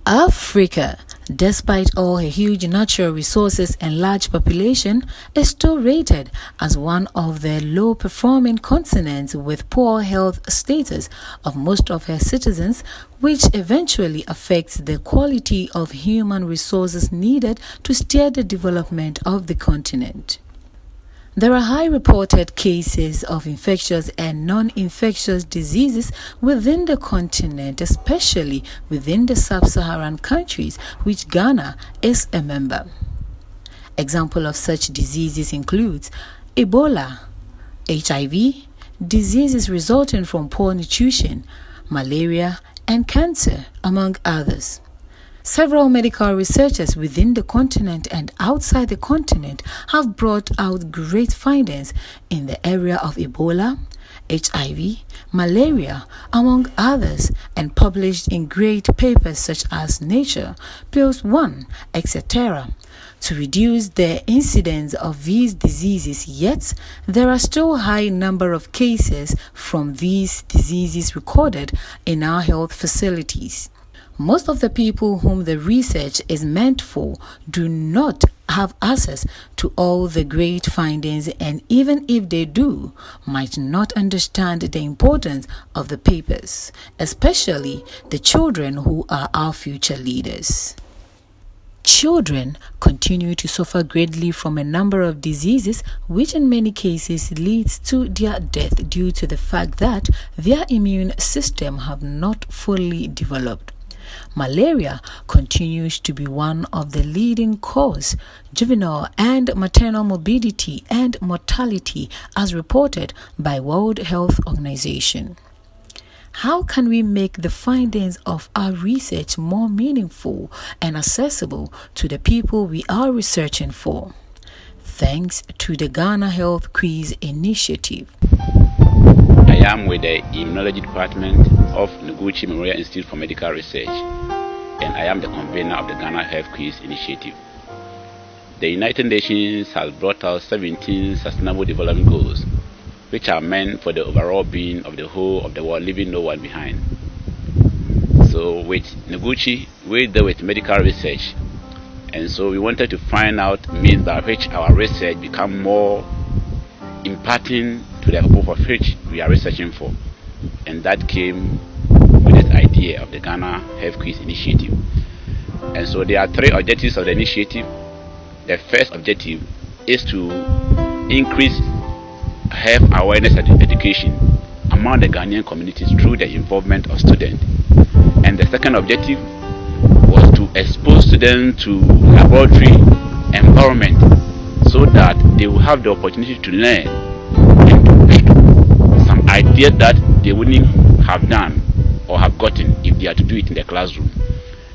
Africa, despite all her huge natural resources and large population, is still rated as one of the low-performing continents with poor health status of most of her citizens, which eventually affects the quality of human resources needed to steer the development of the continent. There are high reported cases of infectious and non-infectious diseases within the continent, especially within the sub-Saharan countries, which Ghana is a member. Example of such diseases includes Ebola, HIV, diseases resulting from poor nutrition, malaria, and cancer, among others. Several medical researchers within the continent and outside the continent have brought out great findings in the area of Ebola, HIV, malaria, among others, and published in great papers such as Nature, PLOS ONE, etc. to reduce the incidence of these diseases, yet there are still a high number of cases from these diseases recorded in our health facilities. Most of the people whom the research is meant for do not have access to all the great findings, and even if they do, might not understand the importance of the papers, especially the children who are our future leaders. Children continue to suffer greatly from a number of diseases, which in many cases leads to their death due to the fact that their immune system have not fully developed. Malaria continues to be one of the leading causes, juvenile and maternal morbidity and mortality as reported by World Health Organization. How can we make the findings of our research more meaningful and accessible to the people we are researching for? Thanks to the Ghana Health Quiz Initiative. I am with the Immunology Department of Noguchi Memorial Institute for Medical Research, and I am the convener of the Ghana Health Quiz Initiative. The United Nations has brought out 17 Sustainable Development Goals, which are meant for the overall being of the whole of the world, leaving no one behind. So with Noguchi, we deal with medical research, and so we wanted to find out means by which our research become more imparting to the people for which we are researching for, and that came with this idea of the Ghana Health Quiz Initiative. And so there are three objectives of the initiative. The first objective is to increase health awareness and education among the Ghanaian communities through the involvement of students. And the second objective was to expose students to laboratory environment so that they will have the opportunity to learn and to pick some ideas that they wouldn't have done or have gotten if they had to do it in the classroom.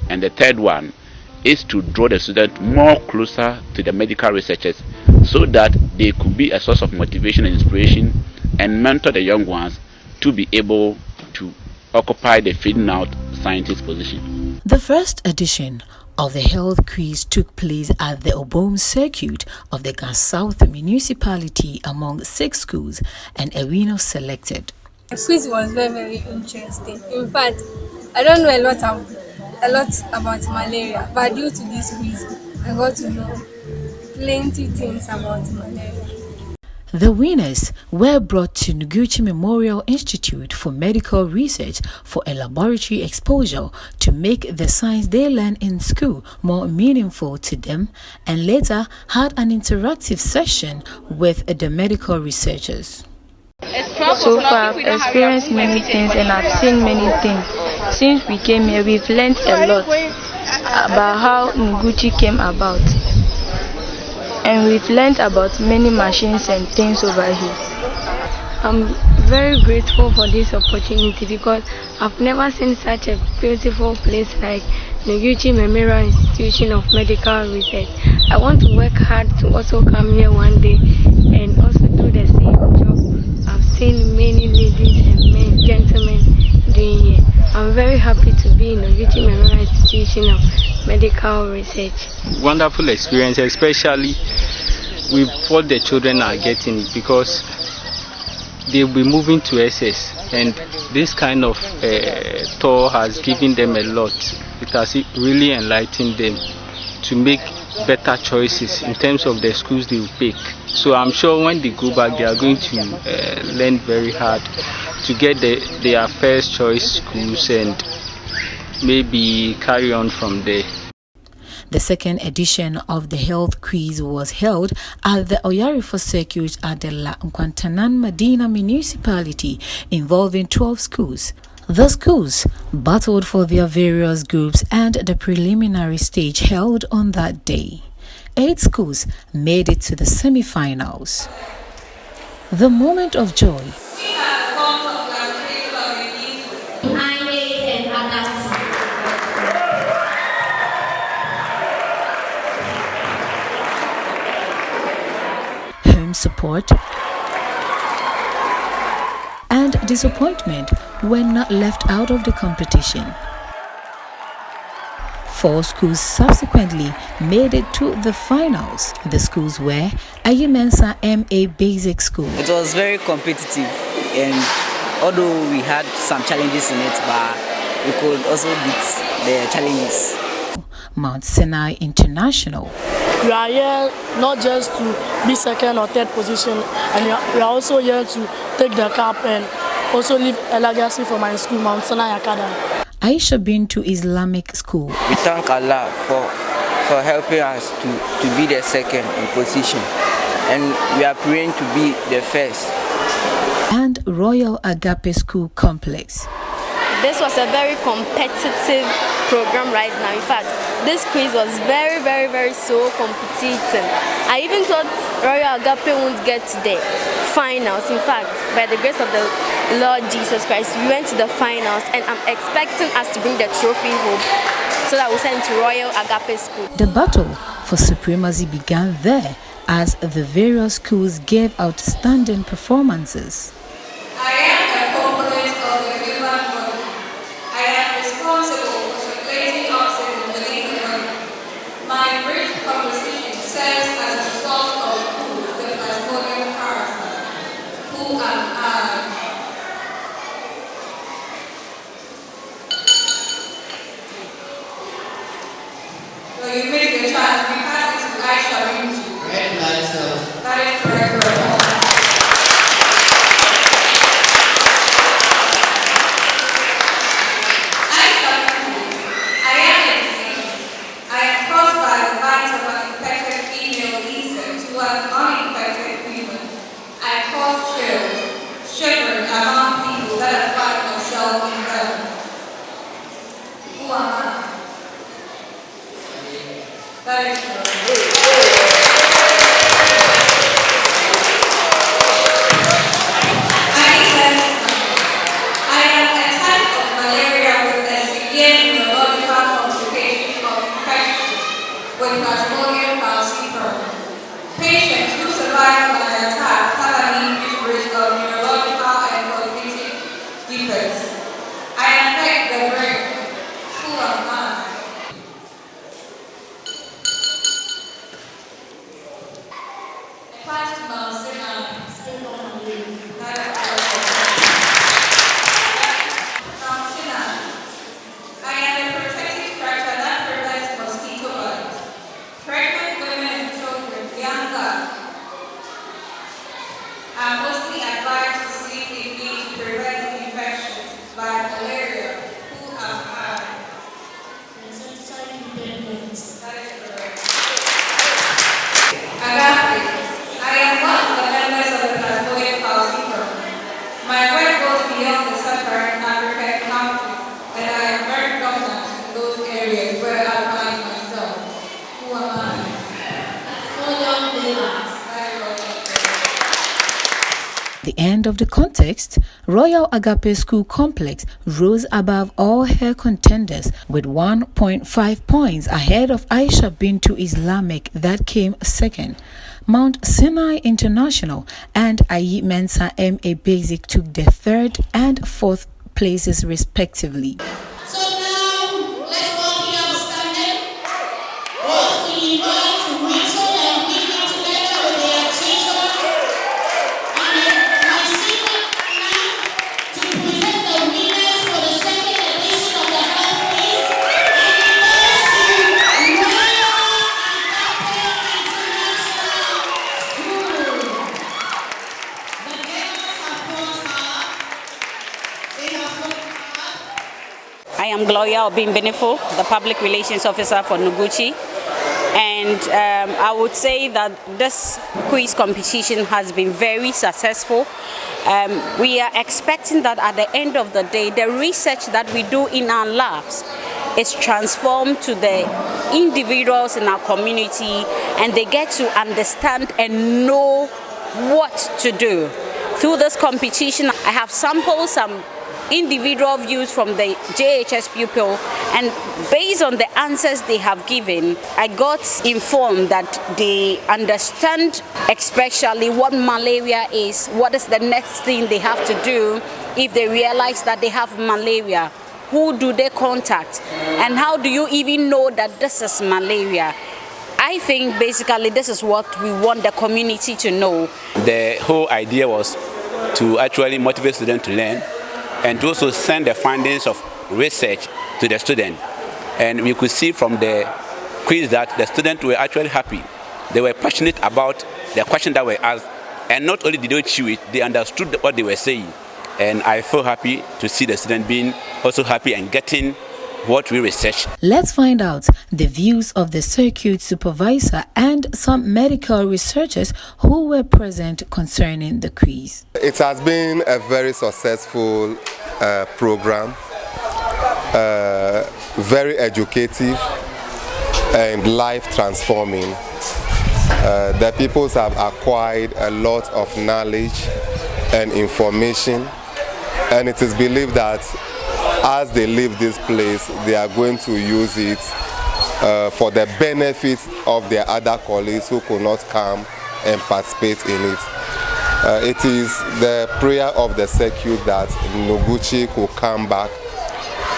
And the third one is to draw the student more closer to the medical researchers so that they could be a source of motivation and inspiration and mentor the young ones to be able to occupy the fading out scientist position. The first edition of the health quiz took place at the Obom Circuit of the Gas South municipality among 6 schools, and a winner selected. The quiz was very, very interesting. In fact, I don't know a lot about malaria, but due to this quiz, I got to know plenty things about malaria. The winners were brought to Noguchi Memorial Institute for Medical Research for a laboratory exposure to make the science they learn in school more meaningful to them, and later had an interactive session with the medical researchers. So far, I've experienced many things and I've seen many things. Since we came here, we've learned a lot about how Noguchi came about. And we've learned about many machines and things over here. I'm very grateful for this opportunity because I've never seen such a beautiful place like Noguchi Memorial Institution of Medical Research. I want to work hard to also come here one day and also do the same job I've seen many ladies and men, gentlemen doing here. I'm very happy to be in Noguchi Memorial Institution of Medical Research. Wonderful experience, especially with what the children are getting, because they'll be moving to SS, and this kind of tour has given them a lot. It has really enlightened them to make better choices in terms of the schools they will pick. So I'm sure when they go back, they are going to learn very hard to get their first choice schools and maybe carry on from there. The second edition of the health quiz was held at the Oyarifo Circuit at the La Nkwantanan Medina municipality, involving 12 schools. The schools battled for their various groups and the preliminary stage held on that day. 8 schools made it to the semi-finals. The moment of joy. Home support and disappointment were not left out of the competition. 4 schools subsequently made it to the finals. The schools were Ayimensa MA Basic School. It was very competitive, and although we had some challenges in it, but we could also beat the challenges. Mount Sinai International. We are here not just to be second or third position, and we are also here to take the cup and also leave a legacy for my school, Mount Sinai Academy. Aisha Bintu Islamic School. We thank Allah for helping us to be the second in position, and we are praying to be the first. And Royal Agape School Complex. This was a very competitive program right now. In fact, this quiz was very, very, very so competitive. I even thought Royal Agape won't get to the finals. In fact, by the grace of the Lord Jesus Christ, we went to the finals, and I'm expecting us to bring the trophy home so that we'll send to Royal Agape School. The battle for supremacy began there as the various schools gave outstanding performances. I am a component of the human body. I am responsible for circulating oxygen within the body. My rich composition serves as a source of food to the plasmodium parasite. Who am I? So you made the chance. We pass it to Aisha Bintu. Red blood cells. That is correct. Patients who survive an attack have an increased risk of neurological and cognitive defects. I affect the brain. Who am I? I pass to Mount Sinai. Mount Sinai. I am a protective structure that prevents mosquito bites. Pregnant women and children, young girls, are mostly advised to sleep in need to prevent infections by malaria. Who am I? Agape. I am one of the members of the Plasmodium falciparum. My work goes beyond the sub-Saharan African countries, and I am very dominant in those areas where I find myself. Who am I? The end of the contest, Royal Agape School Complex rose above all her contenders with 1.5 points ahead of Aisha Bintu Islamic that came second. Mount Sinai International and Ayimensa MA Basic took the third and fourth places respectively. So now, let's all be outstanding. Both the invite to whistle and begin together with their teacher. And my senior am Gloria Obimbenefo, the Public Relations Officer for Noguchi. And I would say that this quiz competition has been very successful. We are expecting that at the end of the day, the research that we do in our labs is transformed to the individuals in our community, and they get to understand and know what to do. Through this competition, I have sampled some individual views from the JHS pupil, and based on the answers they have given, I got informed that they understand especially what malaria is, what is the next thing they have to do if they realize that they have malaria, who do they contact, and how do you even know that this is malaria. I think basically this is what we want the community to know. The whole idea was to actually motivate students to learn, and to also send the findings of research to the student. And we could see from the quiz that the students were actually happy. They were passionate about the questions that were asked, and not only did they chew it, they understood what they were saying. And I feel happy to see the student being also happy and getting what we research. Let's find out the views of the circuit supervisor and some medical researchers who were present concerning the quiz. It has been a very successful program, very educative and life transforming. The pupils have acquired a lot of knowledge and information, and it is believed that as they leave this place, they are going to use it for the benefit of their other colleagues who could not come and participate in it. It is the prayer of the circuit that Noguchi could come back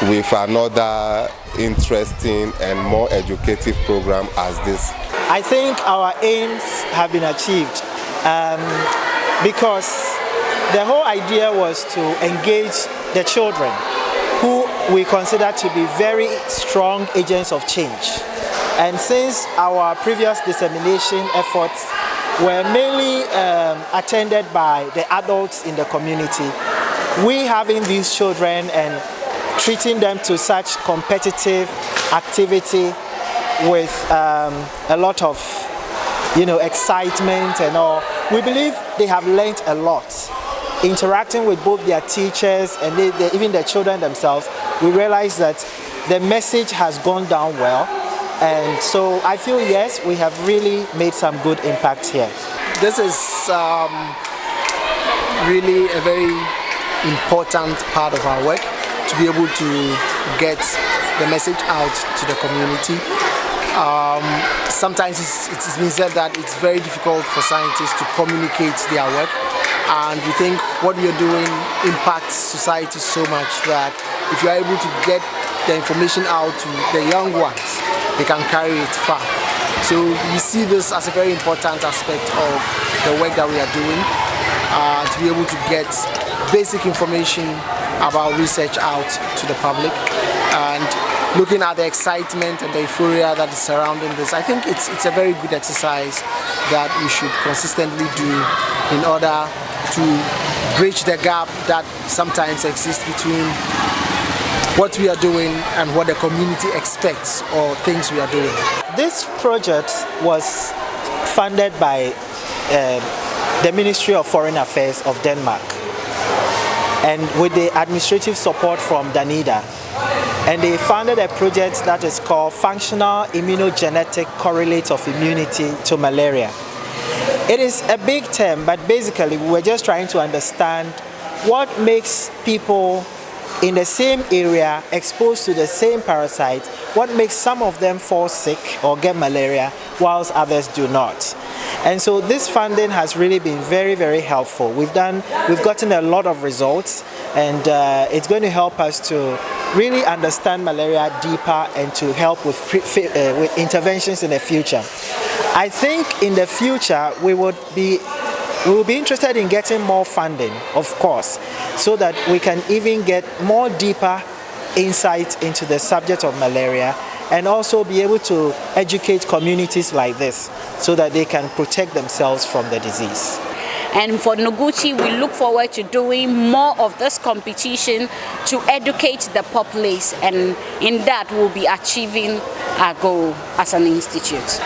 with another interesting and more educative program as this. I think our aims have been achieved because the whole idea was to engage the children, who we consider to be very strong agents of change. And since our previous dissemination efforts were mainly attended by the adults in the community, we having these children and treating them to such competitive activity with a lot of excitement and all, we believe they have learned a lot. Interacting with both their teachers and even the children themselves, we realize that the message has gone down well, and so I feel yes, we have really made some good impact here. This is really a very important part of our work, to be able to get the message out to the community. Sometimes it's been said that it's very difficult for scientists to communicate their work. And we think what we are doing impacts society so much that if you are able to get the information out to the young ones, they can carry it far. So we see this as a very important aspect of the work that we are doing, to be able to get basic information about research out to the public. And looking at the excitement and the euphoria that is surrounding this, I think it's a very good exercise that we should consistently do in order to bridge the gap that sometimes exists between what we are doing and what the community expects or thinks we are doing. This project was funded by the Ministry of Foreign Affairs of Denmark, and with the administrative support from Danida. And they funded a project that is called Functional Immunogenetic Correlates of Immunity to Malaria. It is a big term, but basically we're just trying to understand what makes people in the same area exposed to the same parasite, what makes some of them fall sick or get malaria whilst others do not. And so this funding has really been very, very helpful. We've gotten a lot of results, and it's going to help us to really understand malaria deeper and to help with interventions in the future. I think in the future we will be interested in getting more funding, of course, so that we can even get more deeper insight into the subject of malaria, and also be able to educate communities like this so that they can protect themselves from the disease. And for Noguchi, we look forward to doing more of this competition to educate the populace, and in that we'll be achieving our goal as an institute.